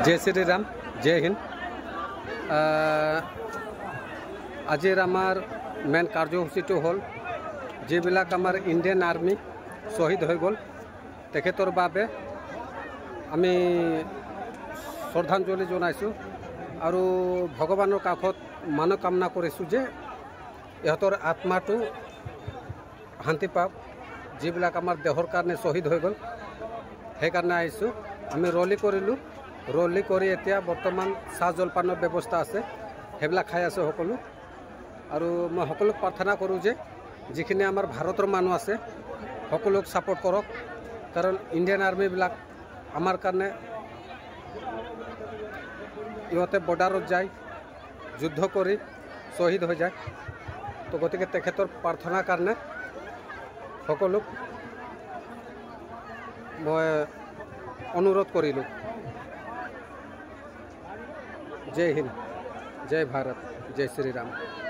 जय श्री राम जय हिंद आजिर आमार मेन कार्यसूची हल जिबिलाक आमार इंडियन आर्मी शहीद हो गल तेखेतर बारे आमी श्रद्धांजलि जनाइछो आरो भगवानर काखत मनोकामना करिछो जे इहतर आत्माटो शांति पाक जिबिलाक आमार देहर कारणे शहीद हो गल সেই কাৰণে আইছোঁ আমি ৰলি কৰিলোঁ ৰলি কৰি এতিয়া বৰ্তমান চাহ জলপানৰ ব্যৱস্থা আছে সেইবিলাক খাই আছোঁ সকলো আৰু মই সকলোক প্ৰাৰ্থনা কৰোঁ যে যিখিনি আমাৰ ভাৰতৰ মানুহ আছে সকলোক ছাপোৰ্ট কৰক কাৰণ ইণ্ডিয়ান আৰ্মিবিলাক আমাৰ কাৰণে ইহঁতে বৰ্ডাৰত যায় যুদ্ধ কৰি শ্বহীদ হৈ যায় তো গতিকে তেখেতৰ প্ৰাৰ্থনাৰ কাৰণে সকলোক मैं अनुरोध करिलु। जय हिंद जय भारत जय श्री राम।